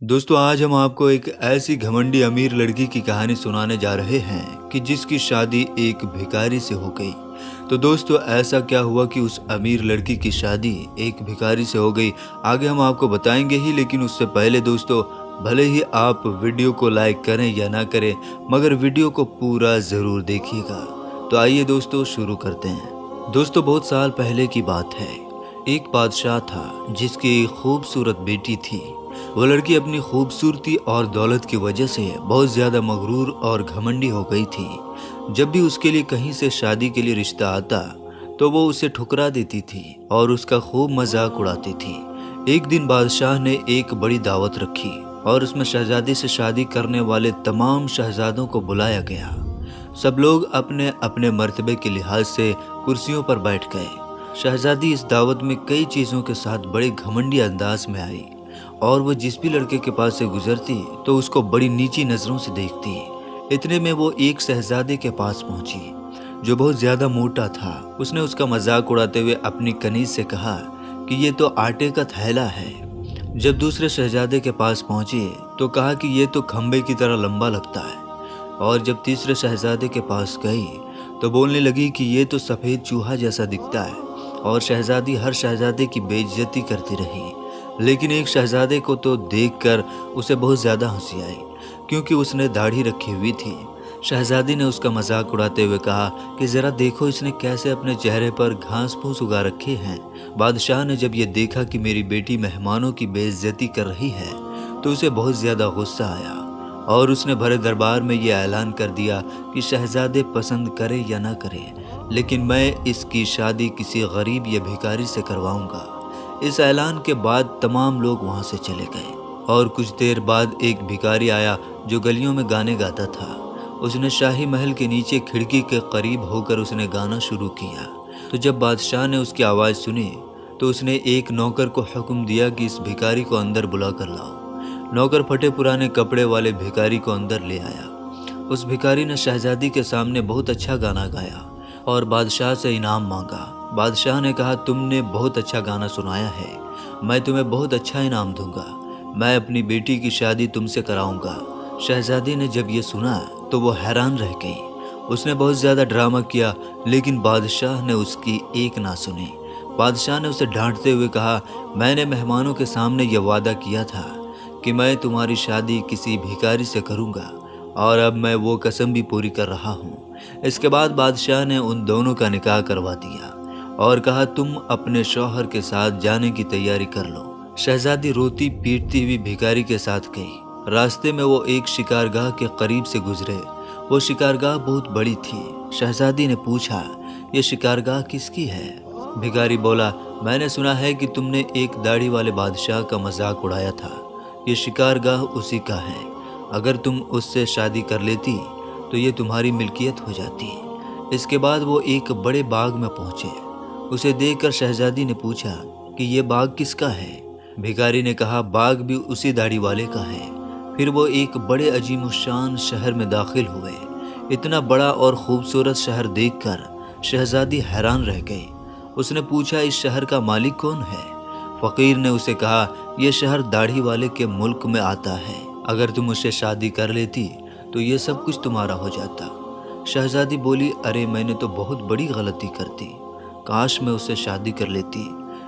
दोस्तों आज हम आपको एक ऐसी घमंडी अमीर लड़की की कहानी सुनाने जा रहे हैं कि जिसकी शादी एक भिखारी से हो गई। तो दोस्तों ऐसा क्या हुआ कि उस अमीर लड़की की शादी एक भिखारी से हो गई, आगे हम आपको बताएंगे ही। लेकिन उससे पहले दोस्तों, भले ही आप वीडियो को लाइक करें या ना करें, मगर वीडियो को पूरा ज़रूर देखिएगा। तो आइए दोस्तों शुरू करते हैं। दोस्तों बहुत साल पहले की बात है। एक बादशाह था जिसकी खूबसूरत बेटी थी। वो लड़की अपनी खूबसूरती और दौलत की वजह से बहुत ज़्यादा मगरूर और घमंडी हो गई थी। जब भी उसके लिए कहीं से शादी के लिए रिश्ता आता तो वो उसे ठुकरा देती थी और उसका खूब मजाक उड़ाती थी। एक दिन बादशाह ने एक बड़ी दावत रखी और उसमें शहजादी से शादी करने वाले तमाम शहजादों को बुलाया गया। सब लोग अपने अपने मर्तबे के लिहाज से कुर्सियों पर बैठ गए। शहजादी इस दावत में कई चीज़ों के साथ बड़े घमंडी अंदाज में आई और वो जिस भी लड़के के पास से गुजरती तो उसको बड़ी नीची नज़रों से देखती। इतने में वो एक शहजादे के पास पहुंची जो बहुत ज़्यादा मोटा था। उसने उसका मजाक उड़ाते हुए अपनी कनीज से कहा कि ये तो आटे का थैला है। जब दूसरे शहजादे के पास पहुंची तो कहा कि ये तो खंबे की तरह लंबा लगता है। और जब तीसरे शहजादे के पास गई तो बोलने लगी कि ये तो सफ़ेद चूहा जैसा दिखता है। और शहजादी हर शहजादे की बेइज्जती करती रही। लेकिन एक शहजादे को तो देखकर उसे बहुत ज़्यादा हंसी आई, क्योंकि उसने दाढ़ी रखी हुई थी। शहजादी ने उसका मजाक उड़ाते हुए कहा कि ज़रा देखो इसने कैसे अपने चेहरे पर घास फूस उगा रखे हैं। बादशाह ने जब ये देखा कि मेरी बेटी मेहमानों की बेइज्जती कर रही है तो उसे बहुत ज़्यादा गुस्सा आया और उसने भरे दरबार में ये ऐलान कर दिया कि शहजादे पसंद करे या ना करे, लेकिन मैं इसकी शादी किसी गरीब या भिखारी से करवाऊंगा। इस ऐलान के बाद तमाम लोग वहां से चले गए और कुछ देर बाद एक भिखारी आया जो गलियों में गाने गाता था। उसने शाही महल के नीचे खिड़की के करीब होकर उसने गाना शुरू किया। तो जब बादशाह ने उसकी आवाज़ सुनी तो उसने एक नौकर को हुक्म दिया कि इस भिखारी को अंदर बुला कर लाओ। नौकर फटे पुराने कपड़े वाले भिखारी को अंदर ले आया। उस भिखारी ने शहजादी के सामने बहुत अच्छा गाना गाया और बादशाह से इनाम मांगा। बादशाह ने कहा, तुमने बहुत अच्छा गाना सुनाया है, मैं तुम्हें बहुत अच्छा इनाम दूंगा। मैं अपनी बेटी की शादी तुमसे कराऊंगा। शहजादी ने जब ये सुना तो वो हैरान रह गई। उसने बहुत ज़्यादा ड्रामा किया, लेकिन बादशाह ने उसकी एक ना सुनी। बादशाह ने उसे डांटते हुए कहा, मैंने मेहमानों के सामने यह वादा किया था कि मैं तुम्हारी शादी किसी भिखारी से करूंगा और अब मैं वो कसम भी पूरी कर रहा हूँ। इसके बाद बादशाह ने उन दोनों का निकाह करवा दिया और कहा, तुम अपने शौहर के साथ जाने की तैयारी कर लो। शहजादी रोती पीटती हुई भिखारी के साथ गई। रास्ते में वो एक शिकारगाह के करीब से गुजरे। वो शिकारगाह बहुत बड़ी थी। शहजादी ने पूछा, ये शिकारगाह किसकी है? भिखारी बोला, मैंने सुना है कि तुमने एक दाढ़ी वाले बादशाह का मजाक उड़ाया था। ये शिकारगाह उसी का है। अगर तुम उससे शादी कर लेती तो ये तुम्हारी मिल्कियत हो जाती। इसके बाद वो एक बड़े बाग में पहुंचे। उसे देखकर शहजादी ने पूछा कि ये बाग किसका है? भिखारी ने कहा, बाग भी उसी दाढ़ी वाले का है। फिर वो एक बड़े अजीमुशान शहर में दाखिल हुए। इतना बड़ा और खूबसूरत शहर देखकर शहजादी हैरान रह गई। उसने पूछा, इस शहर का मालिक कौन है? फकीर ने उसे कहा, यह शहर दाढ़ी वाले के मुल्क में आता है। अगर तुम उससे शादी कर लेती तो ये सब कुछ तुम्हारा हो जाता। शहजादी बोली, अरे मैंने तो बहुत बड़ी गलती कर दी, काश मैं उससे शादी कर लेती।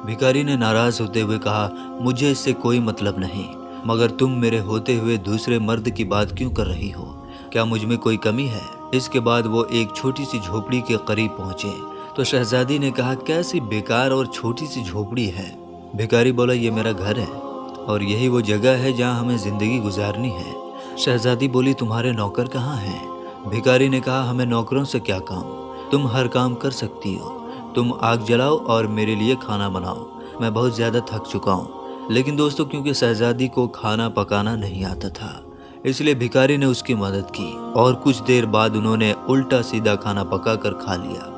भिखारी ने नाराज होते हुए कहा, मुझे इससे कोई मतलब नहीं, मगर तुम मेरे होते हुए दूसरे मर्द की बात क्यों कर रही हो? क्या मुझ में कोई कमी है? इसके बाद वो एक छोटी सी झोपड़ी के करीब पहुंचे तो शहजादी ने कहा, कैसी बेकार और छोटी सी झोपड़ी है? भिखारी बोला, ये मेरा घर है और यही वो जगह है जहाँ हमें ज़िंदगी गुजारनी है। शहजादी बोली, तुम्हारे नौकर कहाँ हैं? भिखारी ने कहा, हमें नौकरों से क्या काम, तुम हर काम कर सकती हो। तुम आग जलाओ और मेरे लिए खाना बनाओ, मैं बहुत ज़्यादा थक चुका हूँ। लेकिन दोस्तों क्योंकि शहजादी को खाना पकाना नहीं आता था, इसलिए भिखारी ने उसकी मदद की और कुछ देर बाद उन्होंने उल्टा सीधा खाना पका कर खा लिया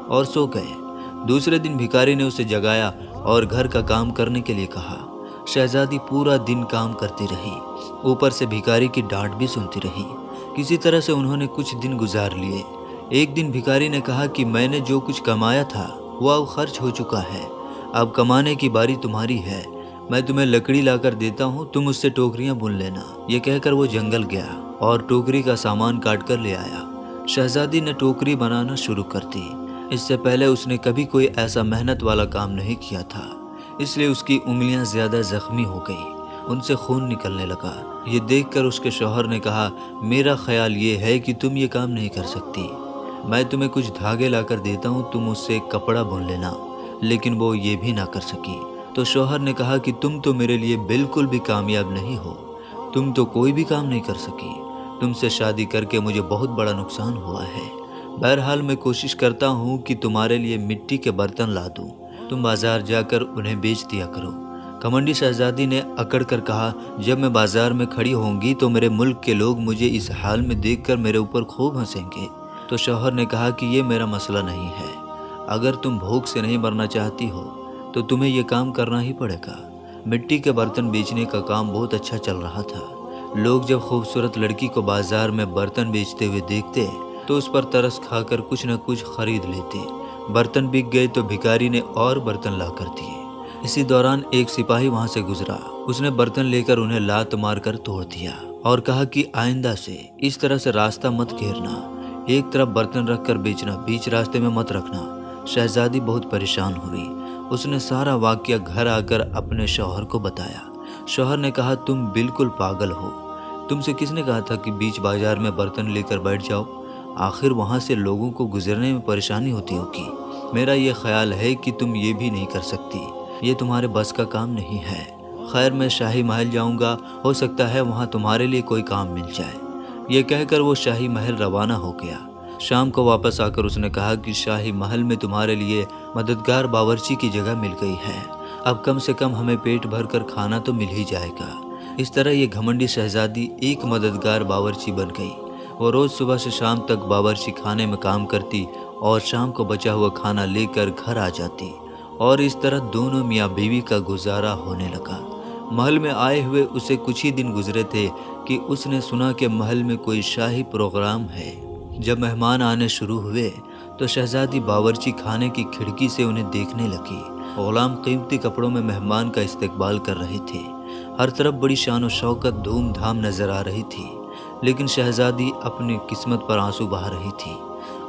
और सो गए। दूसरे दिन भिखारी ने उसे जगाया और घर का काम करने के लिए कहा। शहजादी पूरा दिन काम करती रही, ऊपर से भिखारी की डांट भी सुनती रही। किसी तरह से उन्होंने कुछ दिन गुजार लिए। एक दिन भिखारी ने कहा कि मैंने जो कुछ कमाया था वो अब खर्च हो चुका है, अब कमाने की बारी तुम्हारी है। मैं तुम्हें लकड़ी लाकर देता हूँ, तुम उससे टोकरियां बुन लेना। ये कहकर वो जंगल गया और टोकरी का सामान काट कर ले आया। शहजादी ने टोकरी बनाना शुरू कर दी। इससे पहले उसने कभी कोई ऐसा मेहनत वाला काम नहीं किया था, इसलिए उसकी उंगलियां ज्यादा जख्मी हो गई, उनसे खून निकलने लगा। ये देखकर उसके शौहर ने कहा, मेरा ख्याल ये है कि तुम ये काम नहीं कर सकती, मैं तुम्हें कुछ धागे लाकर देता हूँ, तुम उससे कपड़ा बुन लेना। लेकिन वो ये भी ना कर सकी। तो शौहर ने कहा कि तुम तो मेरे लिए बिल्कुल भी कामयाब नहीं हो, तुम तो कोई भी काम नहीं कर सकी, तुमसे शादी करके मुझे बहुत बड़ा नुकसान हुआ है। बहरहाल मैं कोशिश करता हूँ कि तुम्हारे लिए मिट्टी के बर्तन ला दूँ, तुम बाजार जाकर उन्हें बेच दिया करो। घमंडी शहजादी ने अकड़ कर कहा, जब मैं बाजार में खड़ी होंगी तो मेरे मुल्क के लोग मुझे इस हाल में देखकर मेरे ऊपर खूब हंसेंगे। तो शौहर ने कहा कि ये मेरा मसला नहीं है, अगर तुम भूख से नहीं मरना चाहती हो तो तुम्हें ये काम करना ही पड़ेगा। मिट्टी के बर्तन बेचने का काम बहुत अच्छा चल रहा था। लोग जब खूबसूरत लड़की को बाजार में बर्तन बेचते हुए देखते तो उस पर तरस खाकर कुछ न कुछ खरीद लेते। बर्तन बिक गए तो भिखारी ने और बर्तन ला कर दिए। इसी दौरान एक सिपाही वहां से गुजरा, उसने बर्तन लेकर उन्हें लात मार कर तोड़ दिया और कहा कि आइंदा से इस तरह से रास्ता मत घेरना, एक तरफ बर्तन रख कर बेचना, बीच रास्ते में मत रखना। शहजादी बहुत परेशान हुई, उसने सारा वाकया घर आकर अपने शौहर को बताया। शौहर ने कहा, तुम बिल्कुल पागल हो, तुमसे किसने कहा था कि बीच बाजार में बर्तन लेकर बैठ जाओ, आखिर वहां से लोगों को गुजरने में परेशानी होती होगी। मेरा ये ख्याल है कि तुम ये भी नहीं कर सकती, ये तुम्हारे बस का काम नहीं है। खैर मैं शाही महल जाऊंगा, हो सकता है वहां तुम्हारे लिए कोई काम मिल जाए। ये कहकर वो शाही महल रवाना हो गया। शाम को वापस आकर उसने कहा कि शाही महल में तुम्हारे लिए मददगार बावर्ची की जगह मिल गई है, अब कम से कम हमें पेट भर कर खाना तो मिल ही जाएगा। इस तरह ये घमंडी शहजादी एक मददगार बावर्ची बन गई। वो रोज सुबह से शाम तक बावर्ची खाने में काम करती और शाम को बचा हुआ खाना लेकर घर आ जाती और इस तरह दोनों मियाँ बीवी का गुजारा होने लगा। महल में आए हुए उसे कुछ ही दिन गुजरे थे कि उसने सुना कि महल में कोई शाही प्रोग्राम है। जब मेहमान आने शुरू हुए तो शहजादी बावर्ची खाने की खिड़की से उन्हें देखने लगी। गुलाम कीमती कपड़ों में मेहमान का इस्तकबाल कर रहे थे। हर तरफ बड़ी शान और शौकत धूमधाम नजर आ रही थी, लेकिन शहजादी अपनी किस्मत पर आंसू बहा रही थी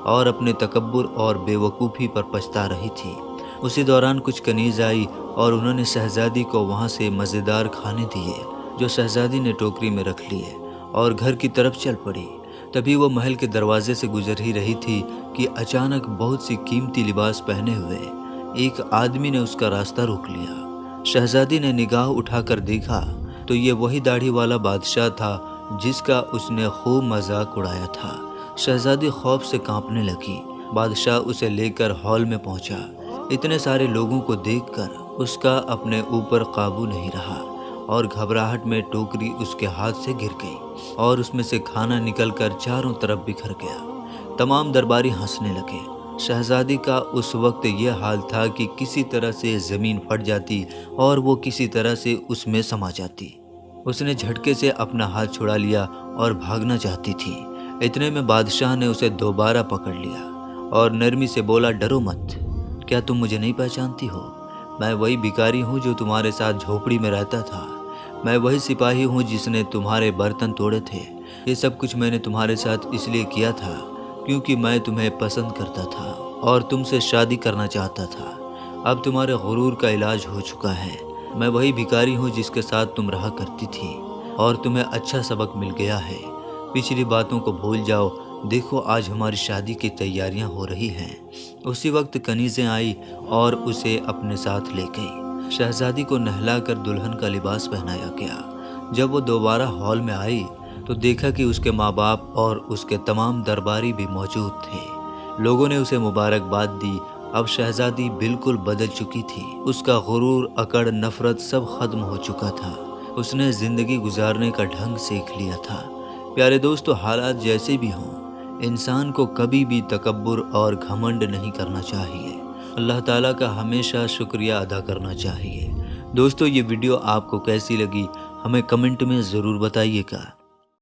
और अपने तकब्बुर और बेवकूफ़ी पर पछता रही थी। उसी दौरान कुछ कनीज आई और उन्होंने शहजादी को वहाँ से मज़ेदार खाने दिए जो शहजादी ने टोकरी में रख लिए और घर की तरफ चल पड़ी। तभी वो महल के दरवाजे से गुजर ही रही थी कि अचानक बहुत सी कीमती लिबास पहने हुए एक आदमी ने उसका रास्ता रोक लिया। शहजादी ने निगाह उठाकर देखा तो ये वही दाढ़ी वाला बादशाह था जिसका उसने खूब मजाक उड़ाया था। शहजादी खौफ से कांपने लगी। बादशाह उसे लेकर हॉल में पहुंचा। इतने सारे लोगों को देखकर उसका अपने ऊपर काबू नहीं रहा और घबराहट में टोकरी उसके हाथ से गिर गई और उसमें से खाना निकलकर चारों तरफ बिखर गया। तमाम दरबारी हंसने लगे। शहजादी का उस वक्त यह हाल था कि किसी तरह से ज़मीन फट जाती और वो किसी तरह से उसमें समा जाती। उसने झटके से अपना हाथ छुड़ा लिया और भागना चाहती थी। इतने में बादशाह ने उसे दोबारा पकड़ लिया और नरमी से बोला, डरो मत, क्या तुम मुझे नहीं पहचानती हो? मैं वही भिखारी हूँ जो तुम्हारे साथ झोपड़ी में रहता था। मैं वही सिपाही हूँ जिसने तुम्हारे बर्तन तोड़े थे। ये सब कुछ मैंने तुम्हारे साथ इसलिए किया था क्योंकि मैं तुम्हें पसंद करता था और तुमसे शादी करना चाहता था। अब तुम्हारे गुरूर का इलाज हो चुका है। मैं वही भिखारी हूँ जिसके साथ तुम रहा करती थी और तुम्हें अच्छा सबक मिल गया है। पिछली बातों को भूल जाओ। देखो आज हमारी शादी की तैयारियां हो रही हैं। उसी वक्त कनीज़ें आई और उसे अपने साथ ले गई। शहजादी को नहलाकर दुल्हन का लिबास पहनाया गया। जब वो दोबारा हॉल में आई तो देखा कि उसके माँ बाप और उसके तमाम दरबारी भी मौजूद थे। लोगों ने उसे मुबारकबाद दी। अब शहजादी बिल्कुल बदल चुकी थी। उसका गुरूर, अकड़, नफरत सब खत्म हो चुका था। उसने ज़िंदगी गुजारने का ढंग सीख लिया था। प्यारे दोस्तों, हालात जैसे भी हों, इंसान को कभी भी तकब्बुर और घमंड नहीं करना चाहिए। अल्लाह ताला का हमेशा शुक्रिया अदा करना चाहिए। दोस्तों, ये वीडियो आपको कैसी लगी हमें कमेंट में ज़रूर बताइएगा।